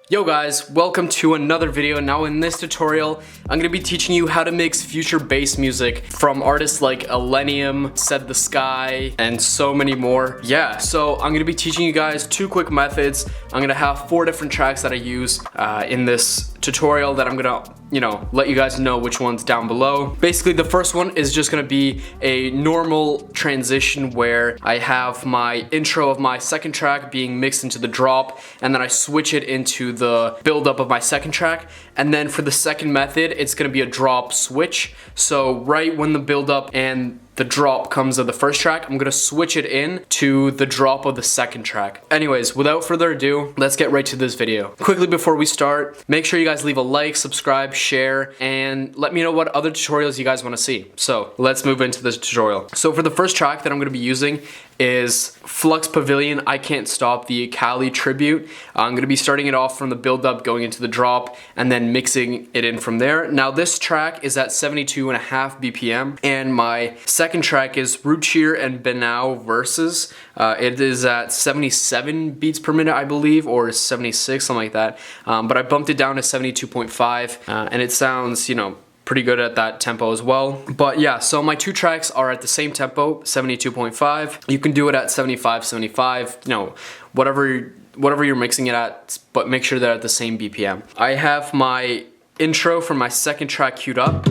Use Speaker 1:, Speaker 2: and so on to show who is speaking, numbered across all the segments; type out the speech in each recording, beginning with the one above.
Speaker 1: Yo guys, welcome to another video. Now in this tutorial, I'm gonna be teaching you how to mix future bass music from artists like Illenium, Said the Sky, and so many more. Yeah, so I'm gonna be teaching you guys two quick methods. I'm gonna have 4 different tracks that I use in this tutorial that I'm gonna, let you guys know which one's down below. Basically, the first one is just gonna be a normal transition where I have my intro of my second track being mixed into the drop, and then I switch it into the build-up of my second track. And then for the second method, it's gonna be a drop switch. So right when the build-up and the drop comes of the first track, I'm gonna switch it in to the drop of the second track. Anyways, without further ado, let's get right to this video. Quickly before we start, make sure you guys leave a like, subscribe, share, and let me know what other tutorials you guys wanna see. So let's move into this tutorial. So for the first track that I'm gonna be using is Flux Pavilion, I Can't Stop, the Ekali tribute. I'm gonna be starting it off from the build-up, going into the drop, and then mixing it in from there. Now this track is at 72.5 BPM, and my second track is Ruchir and Benau Versus. It is at 77 beats per minute, I believe, or 76, something like that. But I bumped it down to 72.5, and it sounds, pretty good at that tempo as well. But yeah, so my two tracks are at the same tempo, 72.5. You can do it at 75, 75, whatever you're mixing it at, but make sure they're at the same BPM. I have my intro from my second track queued up.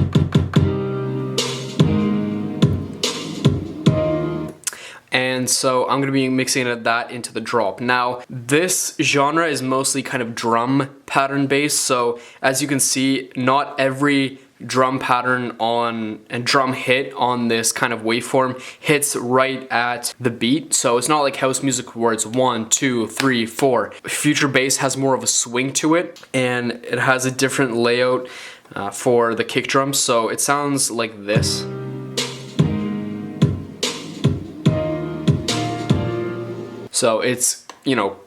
Speaker 1: And so I'm gonna be mixing that into the drop. Now, this genre is mostly kind of drum pattern based. So as you can see, not every drum pattern and drum hit on this kind of waveform hits right at the beat. So it's not like house music where it's 1, 2, 3, 4. Future bass has more of a swing to it, and it has a different layout for the kick drums. So it sounds like this. So it's,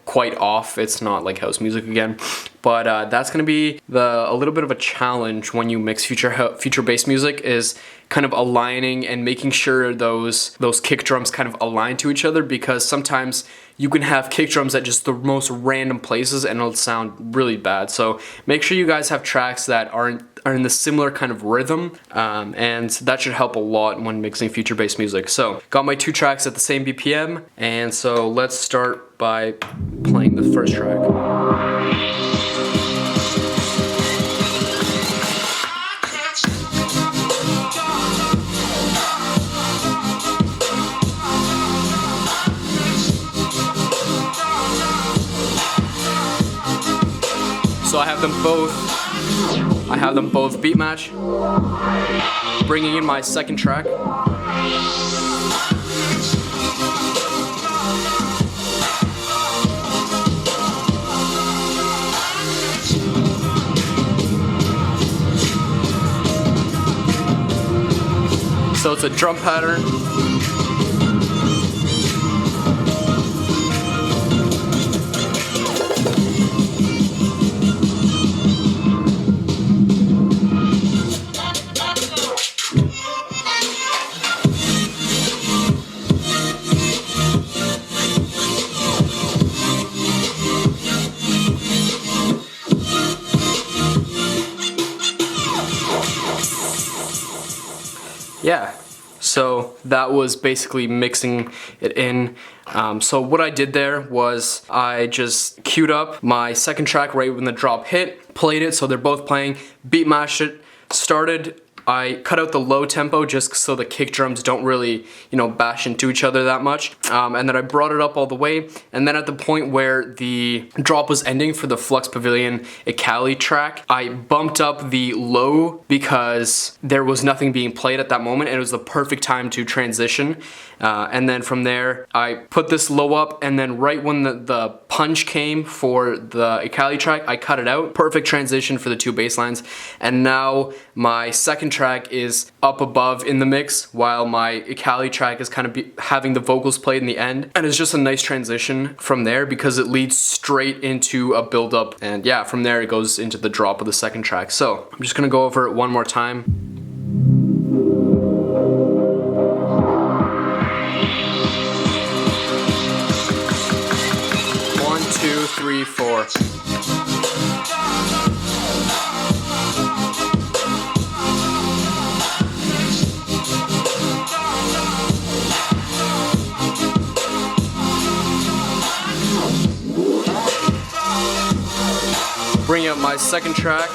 Speaker 1: quite off. It's not like house music again. But that's gonna be a little bit of a challenge when you mix future bass music, is kind of aligning and making sure those kick drums kind of align to each other, because sometimes you can have kick drums at just the most random places and it'll sound really bad. So make sure you guys have tracks that are in the similar kind of rhythm, and that should help a lot when mixing future bass music. So got my two tracks at the same BPM, and so let's start by playing the first track. So I have them both beat match, bringing in my second track. So it's a drum pattern. Yeah, so that was basically mixing it in. So what I did there was I just queued up my second track right when the drop hit, played it so they're both playing, beat mashed it, started. I cut out the low tempo just so the kick drums don't really, bash into each other that much. And then I brought it up all the way. And then at the point where the drop was ending for the Flux Pavilion Ekali track, I bumped up the low because there was nothing being played at that moment, and it was the perfect time to transition. And then from there, I put this low up, and then right when the punch came for the Ekali track, I cut it out. Perfect transition for the two bass lines. And now my second track is up above in the mix, while my Ekali track is kind of having the vocals played in the end. And it's just a nice transition from there because it leads straight into a build up. And yeah, from there it goes into the drop of the second track. So I'm just gonna go over it one more time. 2, 3, 4. bring up my second track.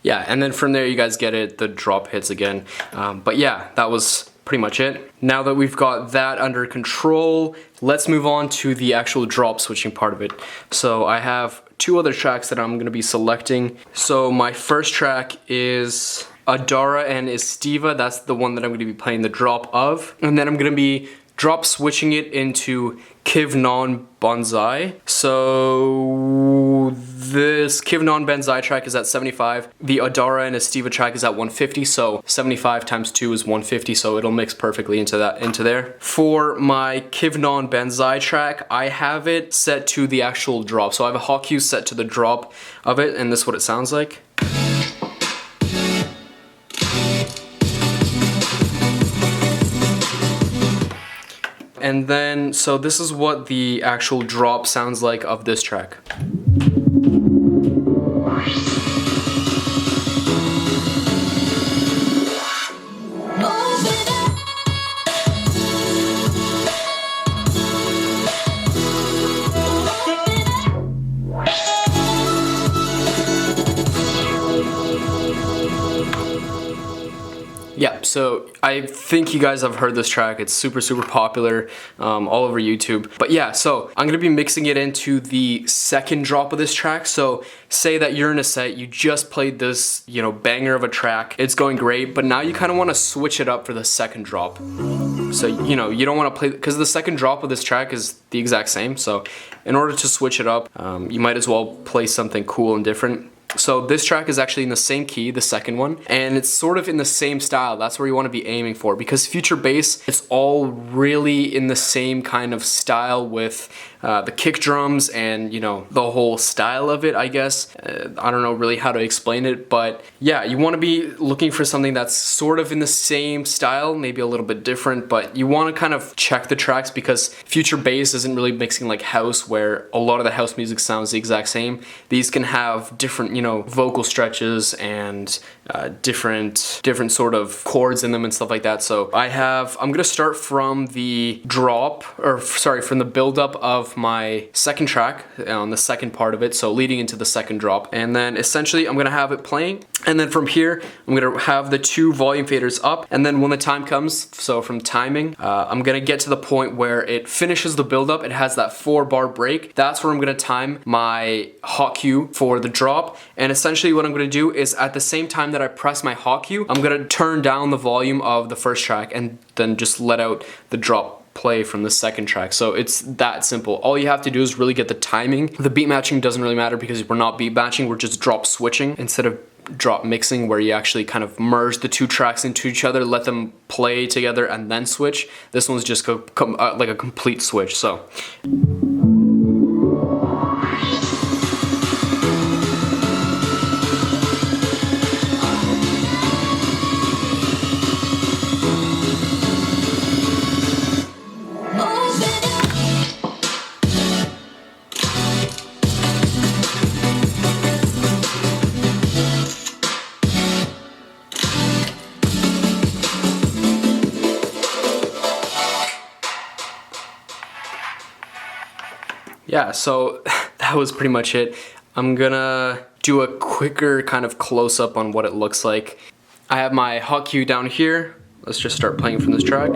Speaker 1: Yeah, and then from there you guys get it, the drop hits again. But yeah, that was pretty much it. Now that we've got that under control, let's move on to the actual drop switching part of it. So I have two other tracks that I'm gonna be selecting. So my first track is Adara and Estiva. That's the one that I'm gonna be playing the drop of. And then I'm gonna be drop switching it into Kivnon Banzai. So this Kivnon Banzai track is at 75. The Adara and Estiva track is at 150. So 75 times 2 is 150. So it'll mix perfectly into there. For my Kivnon Banzai track, I have it set to the actual drop. So I have a hot cue set to the drop of it, and this is what it sounds like. And then, so this is what the actual drop sounds like of this track. Yeah, so I think you guys have heard this track. It's super popular all over YouTube. But yeah, so I'm gonna be mixing it into the second drop of this track. So say that you're in a set, you just played this, you know, banger of a track. It's going great, but now you kind of want to switch it up for the second drop. So, you know, you don't want to play, because the second drop of this track is the exact same. So in order to switch it up, you might as well play something cool and different. So this track is actually in the same key, the second one, and it's sort of in the same style. That's where you want to be aiming for, because future bass, it's all really in the same kind of style with the kick drums and, you know, the whole style of it, I guess. I don't know really how to explain it, but yeah, you want to be looking for something that's sort of in the same style, maybe a little bit different, but you want to kind of check the tracks, because future bass isn't really mixing like house, where a lot of the house music sounds the exact same. These can have different, you know, vocal stretches and different sort of chords in them and stuff like that. So I'm gonna start from the drop, or sorry, from the buildup of my second track on the second part of it, so leading into the second drop, and then essentially I'm gonna have it playing, and then from here I'm gonna have the two volume faders up, and then when the time comes, so from timing, I'm gonna get to the point where it finishes the buildup. It has that 4-bar break. That's where I'm gonna time my hot cue for the drop, and essentially what I'm gonna do is at the same time that I press my hot cue, I'm gonna turn down the volume of the first track and then just let out the drop play from the second track. So it's that simple. All you have to do is really get the timing. The beat matching doesn't really matter, because we're not beat matching, we're just drop switching instead of drop mixing, where you actually kind of merge the two tracks into each other, let them play together and then switch. This one's just like a complete switch. So yeah, so that was pretty much it. I'm gonna do a quicker kind of close-up on what it looks like. I have my hot cue down here. Let's just start playing from this track.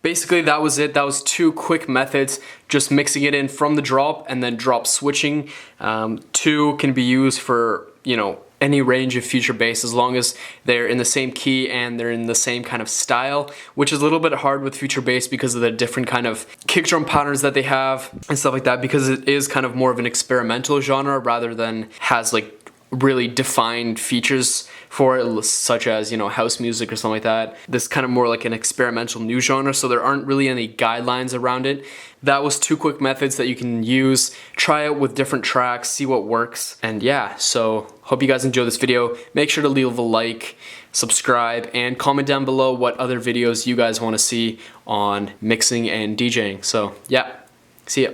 Speaker 1: Basically, that was it. That was two quick methods, just mixing it in from the drop and then drop switching. Two can be used for, you know, any range of future bass as long as they're in the same key and they're in the same kind of style, which is a little bit hard with future bass because of the different kind of kick drum patterns that they have and stuff like that, because it is kind of more of an experimental genre rather than has like really defined features for it, such as, you know, house music or something like that. This kind of more like an experimental new genre, so there aren't really any guidelines around it. That was 2 quick methods that you can use. Try out with different tracks, see what works. And yeah, so hope you guys enjoy this video. Make sure to leave a like, subscribe, and comment down below what other videos you guys want to see on mixing and DJing. So yeah, see ya.